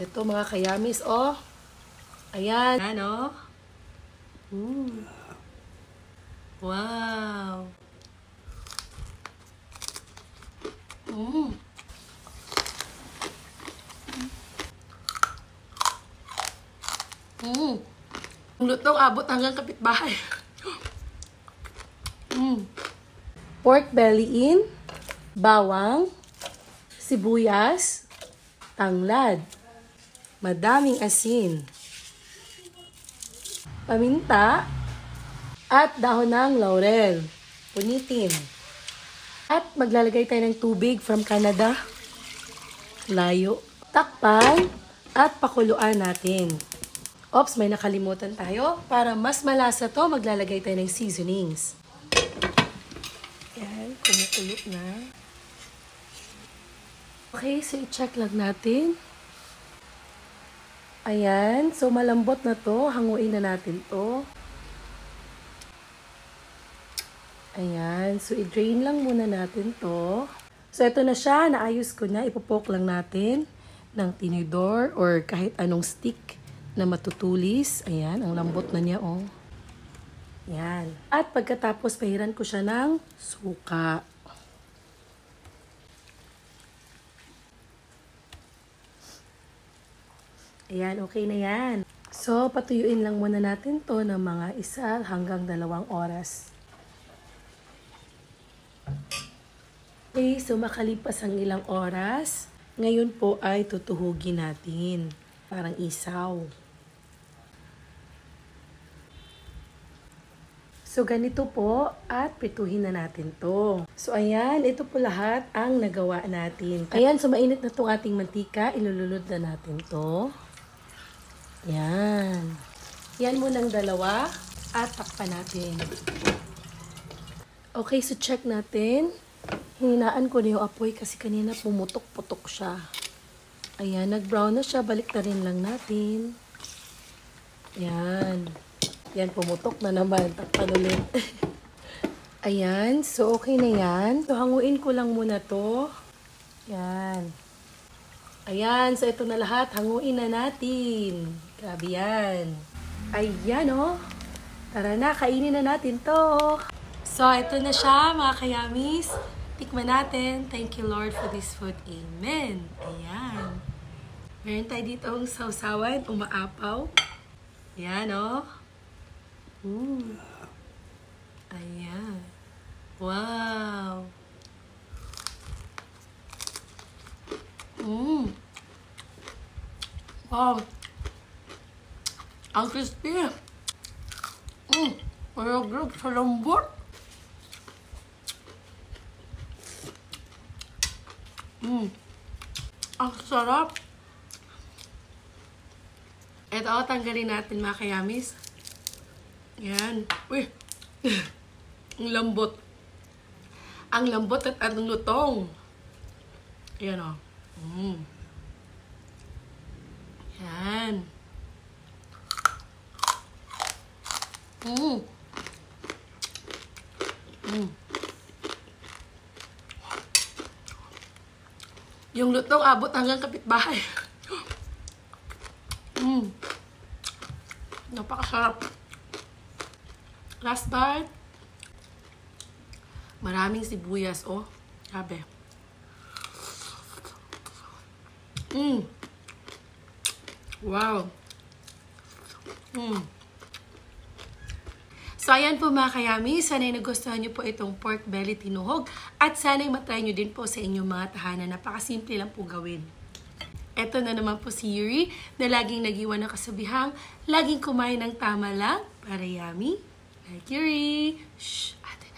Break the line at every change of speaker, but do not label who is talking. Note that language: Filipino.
Ito mga kayamis, oh. Ayan. Ayan, oh. Wow. Ang lutong abot hanggang kapitbahay. Pork belly in, bawang, sibuyas, tanglad, madaming asin, paminta, at dahon ng laurel. Punitin. At maglalagay tayo ng tubig from Canada. Layo. Takpan at pakuluan natin. Oops, may nakalimutan tayo. Para mas malasa to, maglalagay tayo ng seasonings. Yan, kumukulo na. Okay, so i-check lang natin. Ayan, so malambot na to. Hanguin na natin to. Ayan, so i-drain lang muna natin to. So ito na siya, naayos ko na. Ipopoke lang natin ng tinidor or kahit anong stick na matutulis. Ayan, ang lambot na niya, oh. Ayan. At pagkatapos, pahiran ko siya ng suka. Ayan, okay na yan. So, patuyuin lang muna natin to ng mga 1 hanggang 2 oras. Okay, so makalipas ang ilang oras, ngayon po ay tutuhugin natin. Parang isaw. So, ganito po at prituhin na natin to. So, ayan, ito po lahat ang nagawa natin. Ayan, so mainit na itong ating mantika. Ilulunod na natin to. Ayan. Yan munang 2 at takpan natin. Okay, so check natin. Hininaan ko na yung apoy kasi kanina pumutok-putok siya. Ayan, nag-brown na siya. Balik na rin lang natin. Ayan. Yan, pumutok na naman. Takpan ulit. Ayan, so okay na yan. So, hanguin ko lang muna to. Ayan. Ayan, so ito na lahat. Hanguin na natin. Grabe yan. Ayan, oh. Tara na, kainin na natin to. So, ito na siya, mga kayamis. Tikman natin. Thank you, Lord, for this food. Amen. Ayan. Meron tayo dito ang sausawan, umaapaw. Ayan, oh. Ayan. Wow. Wow. Ang crispy. Malaglag sa lambot. Ang sarap. Ito, tanggalin natin mga kayamis. Yan. Uy. Ang lambot. Ang lambot at ang lutong. Yan, o. Yan. Yung lutong abot hanggang kapitbahay. Napakasarap. Last bite. Maraming sibuyas, oh. Grabe. Wow. So, ayan po mga kayami. Sana'y nagustuhan nyo po itong pork belly tinuhog. At sana'y matry nyo din po sa inyong mga tahanan. Napakasimple lang po gawin. Ito na naman po si Yuri na laging nag-iwan ng kasabihang laging kumain ng tama lang para yummy. Like Yuri. Shh, ate.